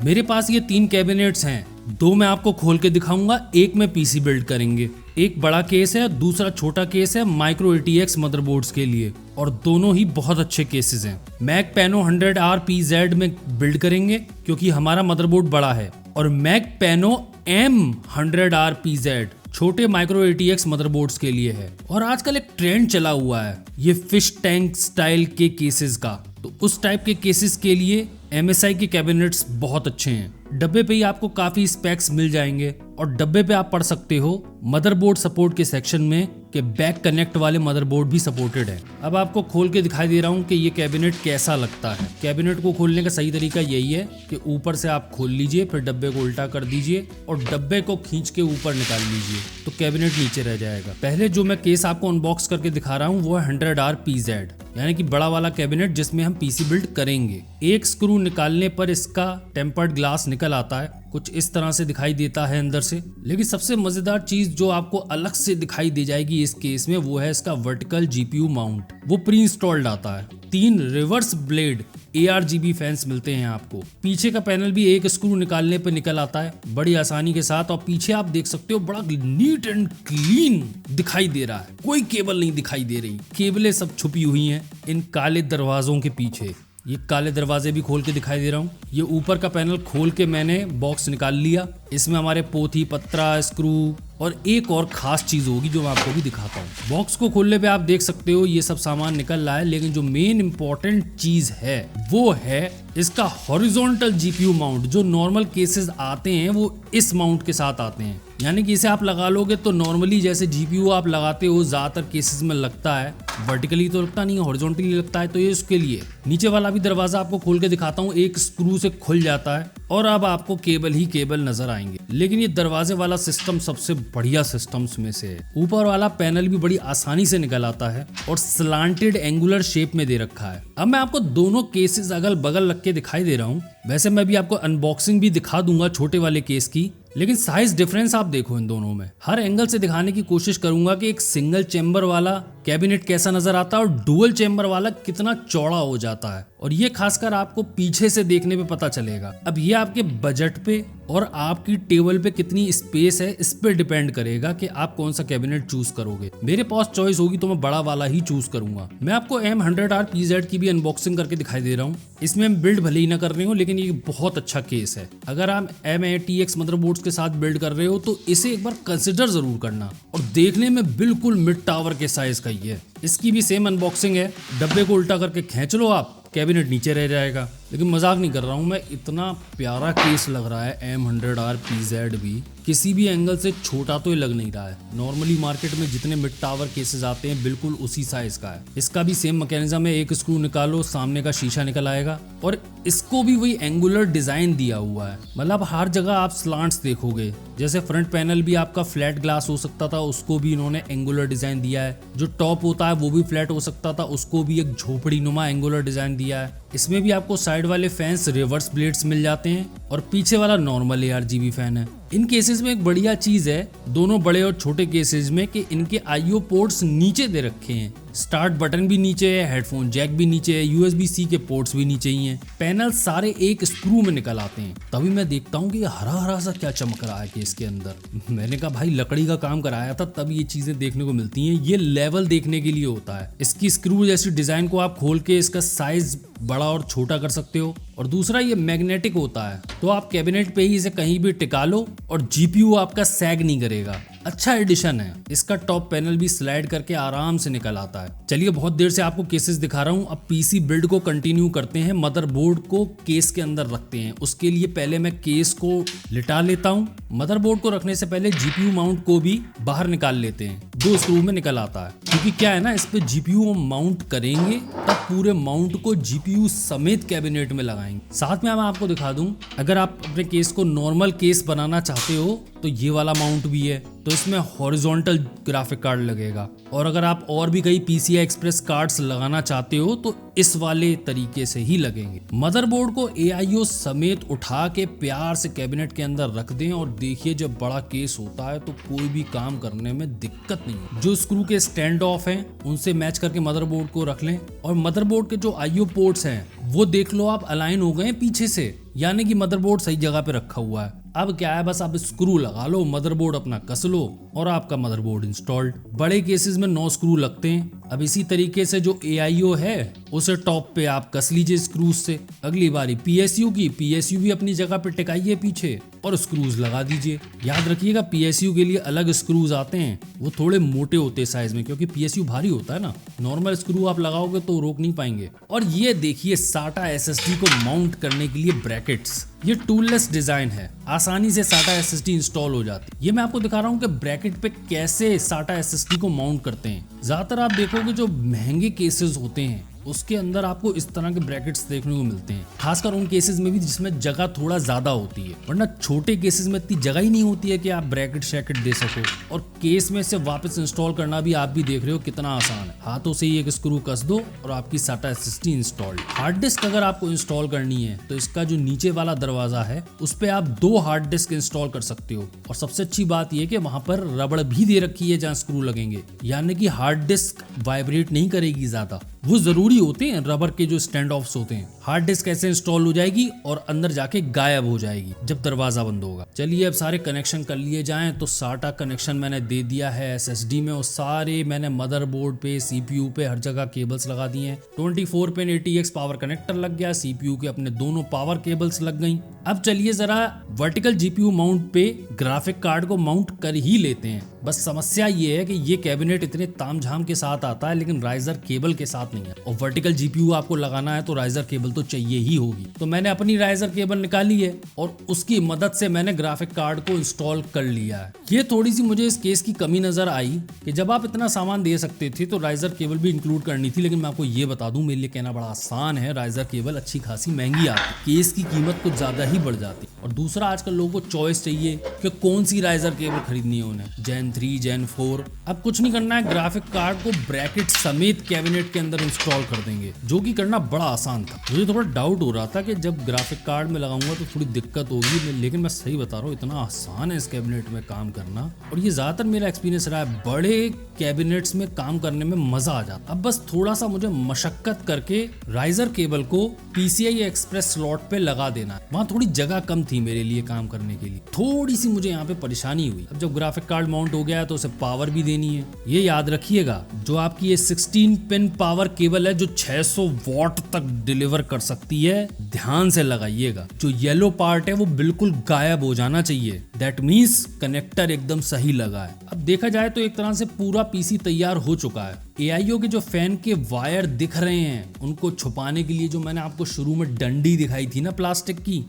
मेरे पास ये 3 कैबिनेट्स हैं, 2 मैं आपको खोल के दिखाऊंगा, एक में पीसी बिल्ड करेंगे। एक बड़ा केस है, दूसरा छोटा केस है माइक्रो ATX मदरबोर्ड्स के लिए, और दोनों ही बहुत अच्छे केसेस हैं। मैक पेनो 100R PZ में बिल्ड करेंगे क्योंकि हमारा मदरबोर्ड बड़ा है, और मैक पेनो M100R PZ छोटे माइक्रो ATX मदरबोर्ड्स के लिए है। और आजकल एक ट्रेंड चला हुआ है ये फिश टैंक स्टाइल के केसेस का, तो उस टाइप के केसेस के लिए MSI के कैबिनेट्स बहुत अच्छे हैं। डब्बे पे ही आपको काफी स्पेक्स मिल जाएंगे, और डब्बे पे आप पढ़ सकते हो मदरबोर्ड सपोर्ट के सेक्शन में कि बैक कनेक्ट वाले मदरबोर्ड भी सपोर्टेड है। अब आपको खोल के दिखाई दे रहा हूँ कि ये कैबिनेट कैसा लगता है। कैबिनेट को खोलने का सही तरीका यही है कि ऊपर से आप खोल लीजिए, फिर डब्बे को उल्टा कर दीजिए और डब्बे को खींच के ऊपर निकाल लीजिए, तो कैबिनेट नीचे रह जाएगा। पहले जो मैं केस आपको अनबॉक्स करके दिखा रहा हूँ वो है 100R PZ, यानी कि बड़ा वाला कैबिनेट जिसमें हम पीसी बिल्ड करेंगे। एक स्क्रू निकालने पर इसका टेम्पर्ड ग्लास निकल आता है, कुछ इस तरह से दिखाई देता है अंदर से। लेकिन सबसे मजेदार चीज जो आपको अलग से दिखाई दे जाएगी इस केस में वो है इसका वर्टिकल GPU माउंट। वो प्री इंस्टॉल्ड आता है। 3 रिवर्स ब्लेड ARGB फैंस मिलते हैं आपको। पीछे का पैनल भी एक स्क्रू निकालने पे निकल आता है बड़ी आसानी के साथ, और पीछे आप देख सकते हो बड़ा नीट एंड क्लीन दिखाई दे रहा है। कोई केबल नहीं दिखाई दे रही, केबलें सब छुपी हुई हैं इन काले दरवाजों के पीछे। ये काले दरवाजे भी खोल के दिखाई दे रहा हूँ। ये ऊपर का पैनल खोल के मैंने बॉक्स निकाल लिया। इसमें हमारे पोथी, पत्रा, स्क्रू और एक और खास चीज होगी जो मैं आपको भी दिखाता हूँ। बॉक्स को खोलने पे आप देख सकते हो ये सब सामान निकल रहा है, लेकिन जो मेन इंपॉर्टेंट चीज है वो है इसका हॉरिजॉन्टल GPU माउंट। जो नॉर्मल केसेस आते हैं वो इस माउंट के साथ आते हैं, यानी कि इसे आप लगा लोगे तो नॉर्मली जैसे GPU आप लगाते हो ज्यादातर केसेस में लगता है, वर्टिकली तो लगता नहीं है, हॉरिजॉन्टली लगता है। तो ये उसके लिए नीचे वाला भी दरवाजा आपको खोल के दिखाता हूँ, एक स्क्रू से खुल जाता है और अब आपको केबल ही केबल नजर आएंगे। लेकिन ये दरवाजे वाला सिस्टम सबसे बढ़िया सिस्टम्स में से है। ऊपर वाला पैनल भी बड़ी आसानी से निकल आता है और स्लांटेड एंगुलर शेप में दे रखा है। अब मैं आपको दोनों केसेस अगल बगल रख के दिखाई दे रहा हूँ। वैसे मैं भी आपको अनबॉक्सिंग भी दिखा दूंगा छोटे वाले केस की, लेकिन साइज डिफरेंस आप देखो इन दोनों में। हर एंगल से दिखाने की कोशिश करूंगा कि एक सिंगल चेंबर वाला कैबिनेट कैसा नजर आता है और डुअल चेंबर वाला कितना चौड़ा हो जाता है, और ये खासकर आपको पीछे से देखने पे पता चलेगा। अब ये आपके बजट पे और आपकी टेबल पे कितनी स्पेस है इस पे डिपेंड करेगा कि आप कौन सा कैबिनेट चूज करोगे। मेरे पास चॉइस होगी तो मैं बड़ा वाला ही चूज करूंगा। मैं आपको M100R PZ की भी अनबॉक्सिंग करके दिखाई दे रहा हूँ। इसमें हम बिल्ड भले ही ना कर रहे हो, लेकिन ये बहुत अच्छा केस है। अगर आप M-ATX मदरबोर्ड्स के साथ बिल्ड कर रहे हो तो इसे एक बार कंसिडर जरूर करना, और देखने में बिल्कुल मिड टावर के साइज का ही है। इसकी भी सेम अनबॉक्सिंग है। डब्बे को उल्टा करके खींच लो आप, कैबिनेट नीचे रह जाएगा। लेकिन मजाक नहीं कर रहा हूँ मैं, इतना प्यारा केस लग रहा है M100R PZ भी। किसी भी एंगल से छोटा तो ये लग नहीं रहा है। नॉर्मली मार्केट में जितने मिड टावर केसेस आते हैं बिल्कुल उसी साइज का है। इसका भी सेम मैकेनिज्म है, एक स्क्रू निकालो सामने का शीशा निकल आएगा, और इसको भी वही एंगुलर डिजाइन दिया हुआ है। मतलब हर जगह आप स्लांट्स देखोगे, जैसे फ्रंट पैनल भी आपका फ्लैट ग्लास हो सकता था, उसको भी इन्होंने एंगुलर डिजाइन दिया है। जो टॉप होता है वो भी फ्लैट हो सकता था, उसको भी एक झोपड़ी नुमा एंगुलर डिजाइन दिया है। इसमें भी आपको साइड वाले फैंस रिवर्स ब्लेड्स मिल जाते हैं, और पीछे वाला नॉर्मल ARGB फैन है। इन केसेस में एक बढ़िया चीज है दोनों बड़े और छोटे केसेस में कि इनके IO पोर्ट्स नीचे दे रखे हैं। स्टार्ट बटन भी नीचे है, हेडफोन जैक भी नीचे है, USB-C के पोर्ट्स भी नीचे ही हैं। पैनल सारे एक स्क्रू में निकल आते हैं। तभी मैं देखता हूँ कि हरा हरा सा क्या चमक रहा है केस के अंदर। मैंने कहा भाई लकड़ी का काम कराया था तब ये चीजें देखने को मिलती हैं। ये लेवल देखने के लिए होता है। इसकी स्क्रू जैसी डिजाइन को आप खोल के इसका साइज बड़ा और छोटा कर सकते हो, और दूसरा ये मैग्नेटिक होता है, तो आप कैबिनेट पे ही इसे कहीं भी टिका लो और GPU आपका सैग नहीं करेगा। अच्छा एडिशन है। इसका टॉप पैनल भी स्लाइड करके आराम से निकल आता है। चलिए बहुत देर से आपको केसेस दिखा रहा हूँ, अब पीसी बिल्ड को कंटिन्यू करते हैं। मदरबोर्ड को केस के अंदर रखते हैं। उसके लिए पहले मैं केस को लिटा लेता हूँ। मदरबोर्ड को रखने से पहले GPU माउंट को भी बाहर निकाल लेते हैं। 2 स्क्रू में निकल आता है, क्योंकि क्या है ना, इस पे GPU माउंट करेंगे तब पूरे माउंट को GPU समेत कैबिनेट में लगाएंगे। साथ में मैं आपको दिखा दूं, अगर आप अपने केस को नॉर्मल केस बनाना चाहते हो तो ये वाला माउंट भी है, तो इसमें हॉरिजॉन्टल ग्राफिक कार्ड लगेगा। और अगर आप और भी कई PCI एक्सप्रेस कार्ड्स लगाना चाहते हो तो इस वाले तरीके से ही लगेंगे। मदरबोर्ड को AIO समेत उठा के प्यार से कैबिनेट के अंदर रख दें और देखिए जब बड़ा केस होता है तो कोई भी काम करने में दिक्कत नहीं है। जो स्क्रू के स्टैंड ऑफ हैं उनसे मैच करके मदरबोर्ड को रख लें और मदरबोर्ड के जो IO पोर्ट्स हैं वो देख लो आप अलाइन हो गए पीछे से, यानी कि मदरबोर्ड सही जगह पे रखा हुआ है। अब क्या है, बस आप स्क्रू लगा लो, मदरबोर्ड अपना कस लो और आपका मदरबोर्ड इंस्टॉल्ड। बड़े केसेस में 9 स्क्रू लगते हैं। अब इसी तरीके से जो AIO है उसे टॉप पे आप कस लीजिए स्क्रूज से। अगली बारी PSU की, PSU भी अपनी जगह पे टिकाइए पीछे और स्क्रूज लगा दीजिए। याद रखिएगा PSU के लिए अलग स्क्रूज आते हैं, वो थोड़े मोटे होते हैं साइज में, क्योंकि PSU भारी होता है ना। नॉर्मल स्क्रू आप लगाओगे तो रोक नहीं पाएंगे। और ये देखिए SATA SSD को माउंट करने के लिए ब्रैकेट्स। ये टूललेस डिजाइन है, आसानी से SATA SSD इंस्टॉल हो जाती है। ये मैं आपको दिखा रहा हूँ कि ब्रैकेट पे कैसे SATA SSD को माउंट करते हैं। ज्यादातर आप देखोगे जो महंगे केसेस होते हैं उसके अंदर आपको इस तरह के ब्रैकेट्स देखने को मिलते हैं, खासकर उन केसेस में भी जिसमें जगह थोड़ा ज्यादा होती है, वरना छोटे केसेस में इतनी जगह ही नहीं होती है कि आप ब्रैकेट शैकेट दे सको। और केस में से वापस इंस्टॉल करना भी आप भी देख रहे हो कितना आसान है। हाथों से ही एक स्क्रू कस दो और आपकी SATA SSD installed. Hard disk अगर आपको इंस्टॉल करनी है तो इसका जो नीचे वाला दरवाजा है उस पे आप 2 हार्ड डिस्क इंस्टॉल कर सकते हो। और सबसे अच्छी बात यह कि वहां पर रबड़ भी दे रखी है जहां स्क्रू लगेंगे, यानी कि हार्ड डिस्क वाइब्रेट नहीं करेगी ज्यादा। वो जरूरी होते हैं रबर के जो स्टैंड ऑफ्स होते हैं। हार्ड डिस्क ऐसे इंस्टॉल हो जाएगी और अंदर जाके गायब हो जाएगी जब दरवाजा बंद होगा। चलिए अब सारे कनेक्शन कर लिए जाएं तो SATA कनेक्शन मैंने दे दिया है SSD में, और सारे मैंने मदरबोर्ड पे CPU पे हर जगह केबल्स लगा दिए हैं। 24 पिन ATX पावर कनेक्टर लग गया, CPU के अपने दोनों पावर केबल्स लग गई। अब चलिए जरा वर्टिकल GPU माउंट पे ग्राफिक कार्ड को माउंट कर ही लेते हैं। बस समस्या ये है कि ये कैबिनेट इतने तामझाम के साथ आता है लेकिन राइजर केबल के साथ नहीं है, और वर्टिकल GPU आपको लगाना है तो राइजर केबल तो चाहिए ही होगी। तो मैंने अपनी राइजर केबल निकाली है और उसकी मदद से मैंने ग्राफिक कार्ड को इंस्टॉल कर लिया है। ये थोड़ी सी मुझे इस केस की कमी नजर आई कि जब आप इतना सामान दे सकते थे तो राइजर केबल भी इंक्लूड करनी थी, लेकिन मैं आपको ये बता दूं मेरे लिए कहना बड़ा आसान है। राइजर केबल अच्छी खासी महंगी आती, केस की कीमत कुछ ज्यादा ही बढ़ जाती। और दूसरा, आजकल लोगों को चॉइस चाहिए कि कौन सी राइजर केबल खरीदनी है उन्हें, Gen 3 Gen 4। अब कुछ नहीं करना है, ग्राफिक कार्ड को ब्रैकेट समेत कैबिनेट के अंदर इंस्टॉल कर देंगे, जो कि करना बड़ा आसान था। मुझे थोड़ा डाउट हो रहा था कि जब ग्राफिक कार्ड में लगाऊंगा तो थोड़ी दिक्कत होगी, लेकिन मैं सही बता रहा हूँ इतना आसान है इस कैबिनेट में काम करना। और ये ज्यादातर मेरा एक्सपीरियंस रहा है, बड़े कैबिनेट्स में काम करने में मजा आ जाता। अब बस थोड़ा सा मुझे मशक्कत करके राइजर केबल को PCI एक्सप्रेस स्लॉट पे लगा देना है। वहां थोड़ी जगह कम थी मेरे लिए काम करने के लिए, थोड़ी सी मुझे यहाँ पे परेशानी हुई। अब जब ग्राफिक कार्ड माउंट हो गया है तो उसे पावर भी देनी है। ये याद रखिएगा, जो आपकी ये 16 पिन पावर केबल है जो 600 वॉट तक डिलीवर कर सकती है, ध्यान से लगाइएगा। जो येलो पार्ट है वो बिल्कुल गायब हो जाना चाहिए, दैट मीन्स कनेक्टर एकदम सही लगा है। अब देखा जाए तो एक तरह से पूरा PC तैयार हो चुका है। AIO के जो फैन के वायर दिख रहे हैं उनको छुपाने के लिए जो मैंने आपको शुरू में डंडी दिखाई थी ना प्लास्टिक की,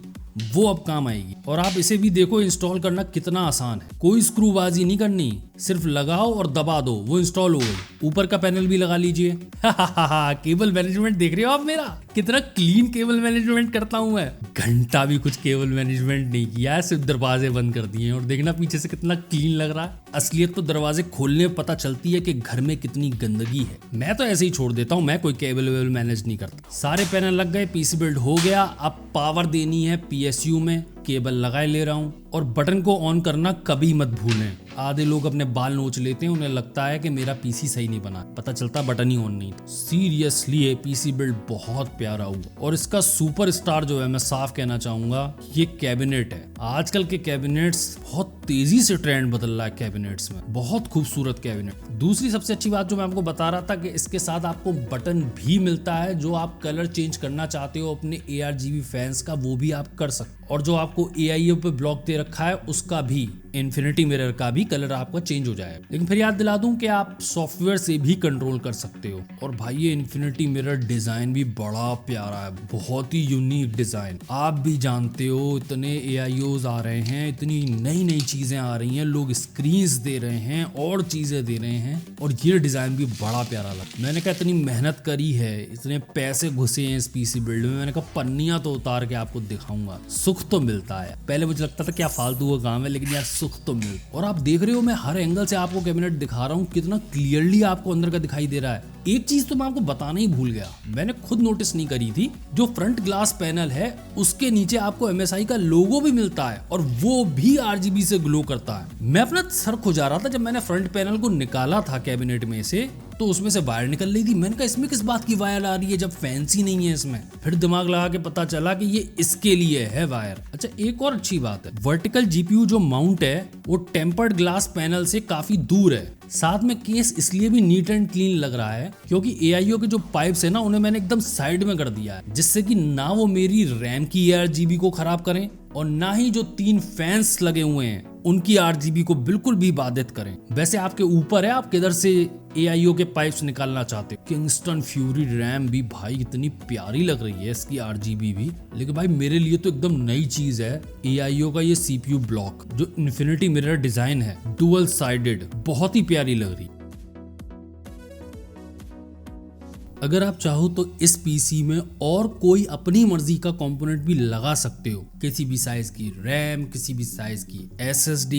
वो अब काम आएगी। और आप इसे भी देखो इंस्टॉल करना कितना आसान है, कोई स्क्रूबाजी नहीं करनी, सिर्फ लगाओ और दबा दो, वो इंस्टॉल हो गई। ऊपर का पैनल भी लगा लीजिए। केबल मैनेजमेंट देख रहे हो आप मेरा, कितना क्लीन केबल मैनेजमेंट करता हूं मैं। घंटा भी कुछ केबल मैनेजमेंट नहीं किया, सिर्फ दरवाजे बंद कर दिए और देखना पीछे से कितना क्लीन लग रहा है। असलियत तो दरवाजे खोलने में पता चलती है कि घर में कितनी गंदगी है। मैं तो ऐसे ही छोड़ देता हूँ, मैं कोई केबल वेबल मैनेज नहीं करता। सारे पैनल लग गए, PC बिल्ड हो गया। अब पावर देनी है PSU में, केबल लगाए ले रहा हूँ। और बटन को ऑन करना कभी मत भूलें। आधे लोग अपने बाल नोच लेते हैं, उन्हें लगता है कि मेरा PC सही नहीं बना, पता चलता बटन ही ऑन नहीं। सीरियसली ये PC बिल्ड बहुत प्यारा हुआ। और इसका सुपर स्टार जो है, मैं साफ कहना चाहूंगा, ये कैबिनेट है। आजकल के कैबिनेट्स बहुत तेजी से ट्रेंड बदल रहा है कैबिनेट्स में, बहुत खूबसूरत कैबिनेट। दूसरी सबसे अच्छी बात जो मैं आपको बता रहा था कि इसके साथ आपको बटन भी मिलता है, जो आप कलर चेंज करना चाहते हो अपने ARGB फैंस का वो भी आप कर सकते हो। और जो आपको AIO पे ब्लॉक दे रखा है उसका भी, इन्फिनिटी मिरर का भी कलर आपका चेंज हो जाएगा। लेकिन फिर याद दिला दूं कि आप सॉफ्टवेयर से भी कंट्रोल कर सकते हो। और भाई ये इन्फिनिटी मिरर डिजाइन भी बड़ा प्यारा है, बहुत ही यूनिक डिजाइन। आप भी जानते हो इतने AIOs आ रहे हैं, इतनी नई नई चीजें आ रही हैं, लोग स्क्रीन्स दे रहे हैं और चीजें दे रहे हैं, और ये डिजाइन भी बड़ा प्यारा लगा। मैंने कहा इतनी मेहनत करी है, इतने पैसे घुसे हैं इस PC बिल्ड में, मैंने कहा पन्नियां तो उतार के आपको दिखाऊंगा, सुख तो मिलता मिलता है। पहले मुझे लगता था क्या फालतू का काम है, लेकिन यार सुख तो मिल। और आप देख रहे हो मैं हर एंगल से आपको कैबिनेट दिखा रहा हूँ, कितना क्लियरली आपको अंदर का दिखाई दे रहा है। एक चीज तो मैं आपको बताना ही भूल गया, मैंने खुद नोटिस नहीं करी थी, जो फ्रंट ग्लास पैनल है उसके नीचे आपको MSI का लोगो भी मिलता है और वो भी RGB से ग्लो करता है। मैं अपना सर खुजा रहा था जब मैंने फ्रंट पैनल को निकाला था कैबिनेट में से, तो उसमें से वायर निकल रही थी। मैंने कहा इसमें किस बात की वायर आ रही है जब फैंसी नहीं है इसमें। फिर दिमाग लगा के पता चला कि ये इसके लिए है वायर। अच्छा, एक और अच्छी बात है, वर्टिकल GPU जो माउंट है वो टेम्पर्ड ग्लास पैनल से काफी दूर है। साथ में केस इसलिए भी नीट एंड क्लीन लग रहा है क्योंकि AIO के जो पाइप्स है ना, उन्हें मैंने एकदम साइड में कर दिया है, जिससे कि ना वो मेरी रैम की ARGB को खराब करें और ना ही जो 3 फैंस लगे हुए हैं उनकी RGB को बिल्कुल भी बाधित करें। वैसे आपके ऊपर है आप किधर से AIO के पाइप्स निकालना चाहते हो। किंगस्टन फ्यूरी रैम भी भाई इतनी प्यारी लग रही है, इसकी RGB भी, लेकिन भाई मेरे लिए तो एकदम नई चीज है AIO का ये CPU ब्लॉक, जो इन्फिनिटी मिरर डिजाइन है, डुअल साइडेड, बहुत ही प्यारी लग रही। अगर आप चाहो तो इस पीसी में और कोई अपनी मर्जी का कंपोनेंट भी लगा सकते हो, किसी भी साइज की रैम, किसी भी साइज की SSD।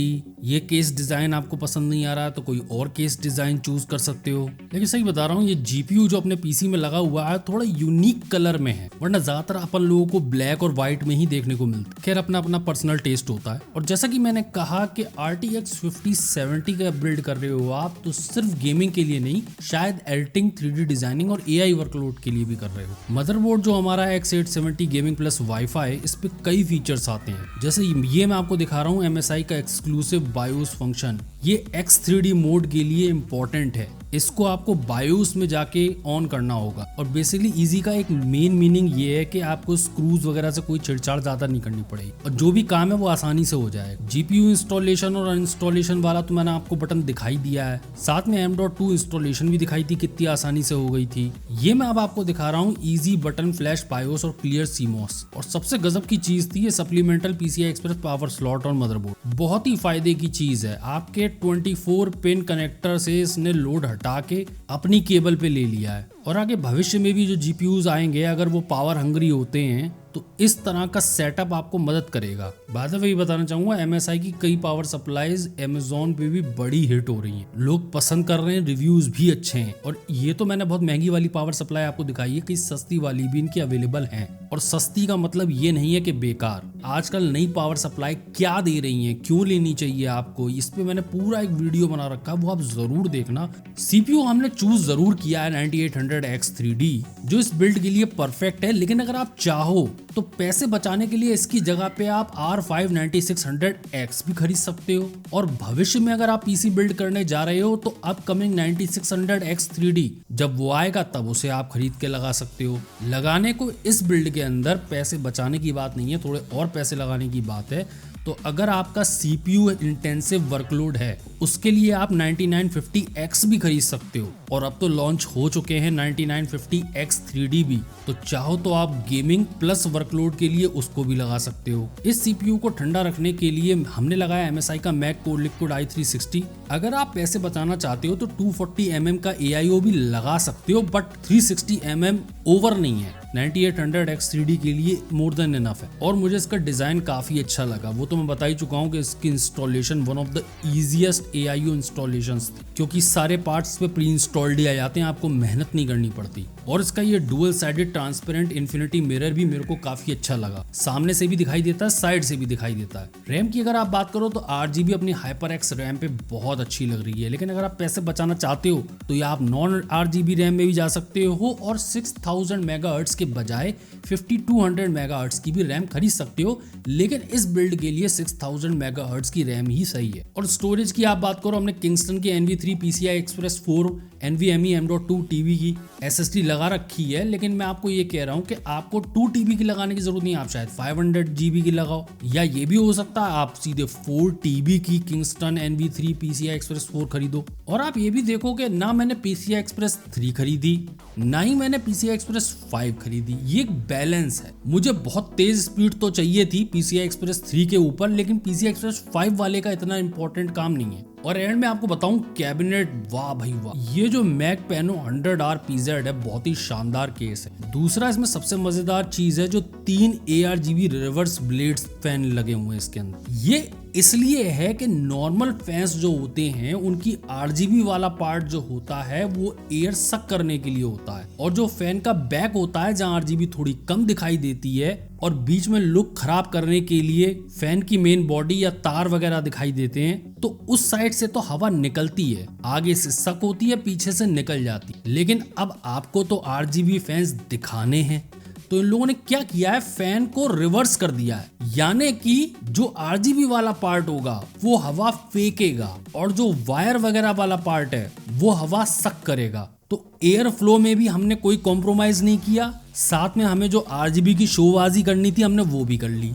ये केस डिजाइन आपको पसंद नहीं आ रहा है तो कोई और केस डिजाइन चूज कर सकते हो। लेकिन सही बता रहा हूँ, ये GPU जो अपने पीसी में लगा हुआ है थोड़ा यूनिक कलर में है, वरना ज्यादातर अपन लोगों को ब्लैक और व्हाइट में ही देखने को मिलता है। खैर अपना अपना पर्सनल टेस्ट होता है। और जैसा कि मैंने कहा कि RTX 5070 का बिल्ड कर रहे हो आप, तो सिर्फ गेमिंग के लिए नहीं, शायद एडिटिंग, 3D डिजाइनिंग और AI वर्कलोड के लिए भी कर रहे हो। मदरबोर्ड जो हमारा है X870 गेमिंग प्लस वाईफाई, इस पे कई फीचर्स आते हैं। जैसे ये मैं आपको दिखा रहा हूँ MSI का एक्सक्लूसिव बायोस फंक्शन, ये X3D मोड के लिए इंपॉर्टेंट है। इसको आपको बायोस में जाके ऑन करना होगा। और बेसिकली इजी का एक मेन मीनिंग ये है कि आपको स्क्रूज वगैरह से कोई छेड़छाड़ ज्यादा नहीं करनी पड़ेगी और जो भी काम है वो आसानी से हो जाएगा। GPU इंस्टॉलेशन और अनइंस्टॉलेशन वाला तो मैंने आपको बटन दिखाई दिया है, साथ में M.2 इंस्टॉलेशन भी दिखाई थी, कितनी आसानी से हो गई थी। ये मैं अब आपको दिखा रहा हूँ इजी बटन फ्लैश बायोस और क्लियर CMOS। और सबसे गजब की चीज थी ये supplemental PCI Express power slot और मदरबोर्ड, बहुत ही फायदे की चीज है। आपके 24 पिन कनेक्टर से इसने लोड हटा के अपनी केबल पे ले लिया है। और आगे भविष्य में भी जो GPUs आएंगे, अगर वो पावर हंग्री होते हैं तो इस तरह का सेटअप आपको मदद करेगा। बाद में वही बताना चाहूंगा, MSI की कई पावर सप्लाईज Amazon पे भी बड़ी हिट हो रही हैं, लोग पसंद कर रहे हैं, रिव्यूज भी अच्छे हैं। और ये तो मैंने बहुत महंगी वाली पावर सप्लाई आपको दिखाई है, कि सस्ती वाली भी इनकी अवेलेबल है। और सस्ती का मतलब ये नहीं है कि बेकार। आजकल नई पावर सप्लाई क्या दे रही है, क्यों लेनी चाहिए आपको, इस पे मैंने पूरा एक वीडियो बना रखा है, वो आप जरूर देखना। CPU हमने चूज जरूर किया है 9800X3D, जो इस बिल्ड के लिए परफेक्ट है। लेकिन अगर आप चाहो तो पैसे बचाने के लिए इसकी जगह पे आप R5 9600X भी खरीद सकते हो। और भविष्य में अगर आप पीसी बिल्ड करने जा रहे हो तो अपकमिंग 9600X3D जब वो आएगा तब उसे आप खरीद के लगा सकते हो। लगाने को इस बिल्ड के अंदर पैसे बचाने की बात नहीं है, थोड़े और पैसे लगाने की बात है। तो अगर आपका CPU इंटेंसिव वर्कलोड है, उसके लिए आप 9950X भी खरीद सकते हो। और अब तो लॉन्च हो चुके हैं 9950X3D भी, तो चाहो तो आप गेमिंग प्लस वर्कलोड के लिए उसको भी लगा सकते हो। इस CPU को ठंडा रखने के लिए हमने लगाया MSI का मैक कोर लिक्विड i360। अगर आप पैसे बचाना चाहते हो तो 240mm का AIO भी लगा सकते हो, बट 360mm ओवर नहीं है। 9800X3D के लिए मोर देन इनफ है। और मुझे इसका डिजाइन काफी अच्छा लगा, वो तो मैं बता ही चुका हूँ कि इसकी installation one of the easiest AIO installations थी, क्योंकि सारे पार्ट्स पे प्री इंस्टॉल्ड ही आ जाते हैं, आपको मेहनत नहीं करनी पड़ती। और इसका ये dual sided transparent infinity mirror भी मेरे को काफी अच्छा लगा, सामने से भी दिखाई देता है, साइड से भी दिखाई देता है। रैम की अगर आप बात करो तो 8GB अपनी HyperX रैम पे बहुत अच्छी लग रही है। लेकिन अगर आप पैसे बचाना चाहते हो तो ये आप नॉन 8GB रैम में भी जा सकते हो और 6000 मेगाहर्ट्ज के बजाय 5200 मेगाहर्ट्ज की भी रैम खरीद सकते हो। लेकिन इस बिल्ड के लिए 6000 मेगाहर्ट्ज की रैम ही सही है। और स्टोरेज की आप बात करो, हमने किंगस्टन की NV3 PCI Express 4 NVMe M.2 TB की SSD लगा रखी है। लेकिन मैं आपको ये कह रहा हूँ कि आपको 2 TB की लगाने की जरूरत नहीं, आप शायद 500 GB की लगाओ, या ये भी हो सकता है आप सीधे 4 TB की किंगस्टन NV3 PCI Express 4 खरीदो। और आप ये भी देखो कि ना मैंने PCI Express 3 खरीदी, ना ही मैंने PCI Express 5 खरीदी। ये एक बैलेंस है। मुझे बहुत तेज स्पीड तो चाहिए थी PCI Express 3 के ऊपर, लेकिन PCI Express 5 वाले का इतना इंपॉर्टेंट काम नहीं है। और एंड में आपको बताऊं कैबिनेट, वाह भाई वाह, ये जो मैक पेनो 100R PZ है बहुत ही शानदार केस है। दूसरा इसमें सबसे मजेदार चीज है जो 3 ARGB रिवर्स ब्लेड्स फैन लगे हुए हैं इसके अंदर। ये इसलिए है कि नॉर्मल फैंस जो होते हैं उनकी RGB वाला पार्ट जो होता है वो एयर सक करने के लिए होता है, और जो फैन का बैक होता है जहां RGB थोड़ी कम दिखाई देती है और बीच में लुक खराब करने के लिए फैन की मेन बॉडी या तार वगैरह दिखाई देते हैं, तो उस साइड से तो हवा निकलती है, आगे से सक होती है, पीछे से निकल जाती है। लेकिन अब आपको तो RGB फैंस दिखाने हैं, तो इन लोगों ने क्या किया है, फैन को रिवर्स कर दिया है, यानी कि जो RGB वाला पार्ट होगा वो हवा फेंकेगा और जो वायर वगैरह वाला पार्ट है वो हवा सक करेगा। तो एयर फ्लो में भी हमने कोई कॉम्प्रोमाइज नहीं किया, साथ में हमें जो RGB की शोबाजी करनी थी हमने वो भी कर ली।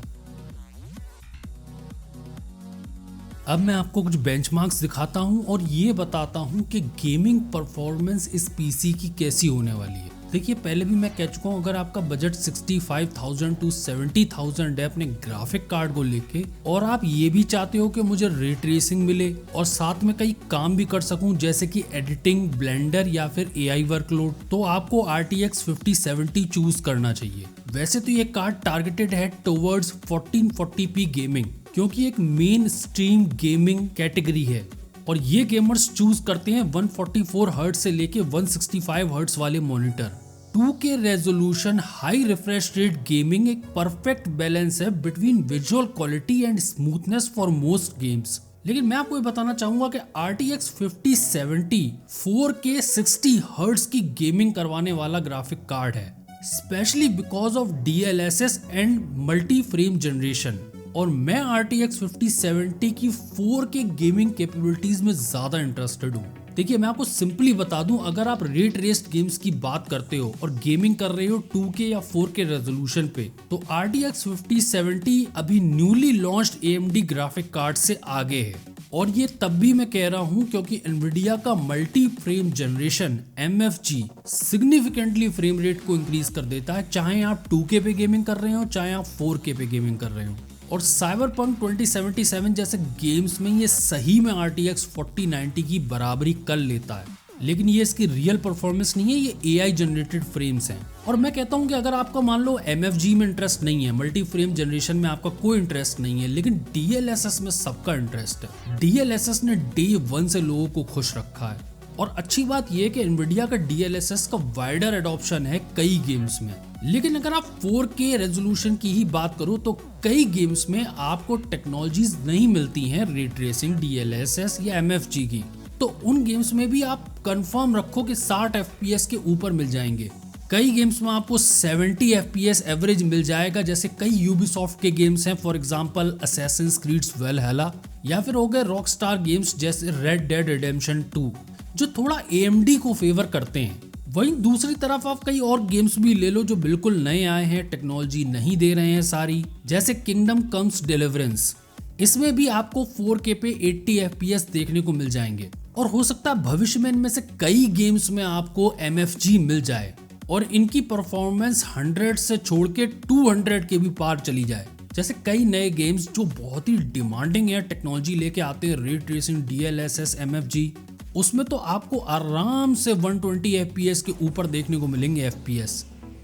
अब मैं आपको कुछ बेंचमार्क्स दिखाता हूं और ये बताता हूं कि गेमिंग परफॉर्मेंस इस पीसी की कैसी होने वाली है। देखिए, पहले भी मैं कह चुका हूँ, अगर आपका बजट 65,000 to 70,000 है अपने ग्राफिक कार्ड को लेके, और आप ये भी चाहते हो कि मुझे रे ट्रेसिंग मिले और साथ में कई काम भी कर सकूं जैसे कि एडिटिंग, ब्लेंडर या फिर AI वर्कलोड, तो आपको RTX 5070 चूज करना चाहिए। वैसे तो ये कार्ड टारगेटेड है टुवर्ड्स 1440p गेमिंग, क्योंकि एक मेन स्ट्रीम गेमिंग कैटेगरी है और ये गेमर्स चूज करते हैं 144 हर्ट्ज से लेके 165 हर्ट्ज वाले monitor. 2K resolution high refresh rate gaming एक परफेक्ट बैलेंस है between visual quality and smoothness for most games. लेकिन मैं आपको ये बताना चाहूंगा कि RTX 5070 4K 60 हर्ट्ज की गेमिंग करवाने वाला ग्राफिक कार्ड है, specially because of DLSS and multi frame generation. और मैं RTX 5070 की 4K गेमिंग कैपेबिलिटीज में ज्यादा इंटरेस्टेड हूँ। देखिए, मैं आपको सिंपली बता दूं, अगर आप रे ट्रेस्ड गेम्स की बात करते हो और गेमिंग कर रहे हो 2K या 4K रेजोल्यूशन पे, तो RTX 5070 अभी newly launched AMD graphic card से आगे है। और ये तब भी मैं कह रहा हूं क्योंकि Nvidia का multi frame generation MFG significantly frame rate को इंक्रीज कर देता है, चाहे आप 2K पे गेमिंग कर रहे हो चाहे आप 4K पे गेमिंग कर रहे हो। और Cyberpunk 2077 जैसे गेम्स में ये सही में RTX 4090 की बराबरी कर लेता है, लेकिन ये इसकी रियल परफॉर्मेंस नहीं है, ये AI जनरेटेड फ्रेम्स हैं। और मैं कहता हूँ कि अगर आपका मान लो MFG में इंटरेस्ट नहीं है, मल्टी फ्रेम जनरेशन में आपका कोई इंटरेस्ट नहीं है, लेकिन DLSS में सबका इंटरेस्ट है। DLSS ने डे 1 से लोगों को खुश रखा है, और अच्छी बात यह कि Nvidia का DLSS का वाइडर एडॉप्शन है कई गेम्स में। लेकिन अगर आप 4K रेजोल्यूशन की ही बात करो तो कई गेम्स में आपको टेक्नोलॉजीज नहीं मिलती हैं रे ट्रेसिंग, DLSS या MFG की, तो उन गेम्स में भी आप कंफर्म रखो कि 60 FPS के ऊपर मिल जाएंगे। कई गेम्स में आपको 70 FPS एवरेज मिल जाएगा, जैसे कई Ubisoft के गेम्स हैं, for example Assassin's Creed Valhalla, या फिर हो गए रॉकस्टार गेम्स जैसे Red Dead Redemption 2 जो थोड़ा AMD को फेवर करते हैं। वहीं दूसरी तरफ आप कई और गेम्स भी ले लो जो बिल्कुल नए आए हैं, टेक्नोलॉजी नहीं दे रहे हैं सारी, जैसे किंगडम कम्स डिलीवरेंस। इसमें भी आपको 4K पे 80 FPS देखने को मिल जाएंगे, और हो सकता है भविष्य में इनमें से कई गेम्स में आपको MFG मिल जाए और इनकी परफॉर्मेंस 100 से छोड़ के 200 के भी पार चली जाए। जैसे कई नए गेम्स जो बहुत ही डिमांडिंग है, टेक्नोलॉजी लेके आते हैं, रे ट्रेसिंग, DLSS, MFG, उसमें तो आपको आराम से 120 FPS के ऊपर देखने को मिलेंगे FPS।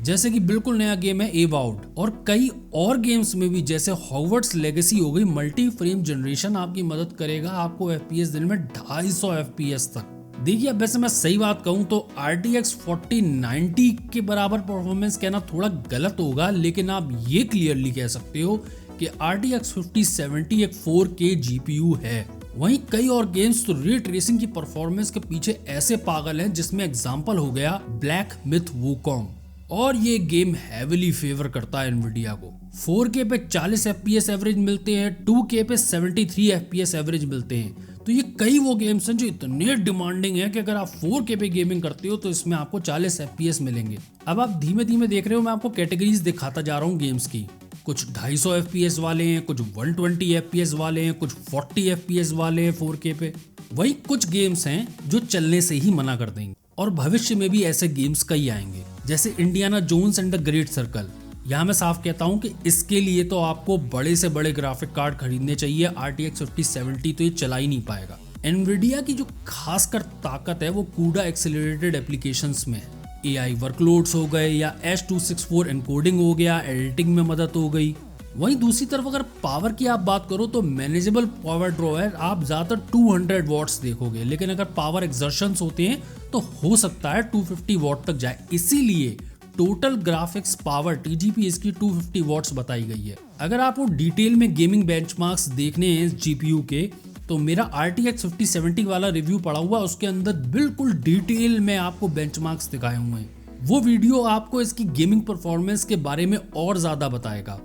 जैसे कि बिल्कुल नया गेम है एवाउड, और कई और गेम्स में भी जैसे हॉगवर्ट्स लेगेसी हो गई, मल्टी फ्रेम जनरेशन आपकी मदद करेगा आपको FPS देने में 250 FPS तक। देखिए, अब वैसे मैं सही बात कहूँ तो RTX 4090 के बराबर परफॉर्मेंस कहना थोड़ा गलत होगा, लेकिन आप ये क्लियरली कह सकते हो कि RTX 5070 एक 4K GPU है। वहीं कई और गेम्स तो रे ट्रेसिंग की परफॉर्मेंस के पीछे ऐसे पागल हैं, जिसमें एग्जांपल हो गया ब्लैक मिथ वुकोंग, और ये गेम हैविली फेवर करता है Nvidia को। 4K पे 40 FPS एवरेज मिलते हैं, 2K पे 73 FPS एवरेज मिलते हैं। तो ये कई वो गेम्स हैं जो इतने डिमांडिंग है कि अगर आप 4K पे गेमिंग करते हो तो इसमें आपको 40 FPS मिलेंगे। अब आप धीमे धीमे देख रहे हो, मैं आपको कैटेगरीज दिखाता जा रहा हूँ गेम्स की। कुछ 250 FPS वाले हैं, कुछ 120 FPS वाले हैं, कुछ 40 FPS वाले हैं 4K पे। वही कुछ गेम्स हैं जो चलने से ही मना कर देंगे, और भविष्य में भी ऐसे गेम्स कई आएंगे, जैसे Indiana Jones and the Great Circle. यहाँ मैं साफ कहता हूँ कि इसके लिए तो आपको बड़े से बड़े ग्राफिक कार्ड खरीदने चाहिए, RTX 5070 तो ये चला ही नहीं पाएगा। एनवीडिया की जो खासकर ताकत है वो कूडा एक्सेलरेटेड एप्लीकेशंस में है। एआई वर्कलोड्स हो गए या H264 एनकोडिंग हो गया, एडिटिंग में मदद हो गई। वहीं दूसरी तरफ अगर पावर की आप बात करो तो मैनेजेबल पावर ड्रॉ है, आप ज़्यादातर 200 वॉट्स देखोगे, लेकिन अगर पावर एक्सर्शंस होते हैं तो हो सकता है 250 वॉट तक जाए। इसीलिए टोटल ग्राफिक्स पावर TGP इसकी 250 वॉट्स बताई गई है। अगर आपको डिटेल में गेमिंग बेंचमार्क्स देखने हैं इस GPU के, तो मेरा RTX 5070 वाला रिव्यू पड़ा हुआ, उसके अंदर बिल्कुल डिटेल में आपको बेंचमार्क्स दिखाए हुए हैं। वो वीडियो आपको इसकी गेमिंग परफॉर्मेंस के बारे में और ज़्यादा बताएगा।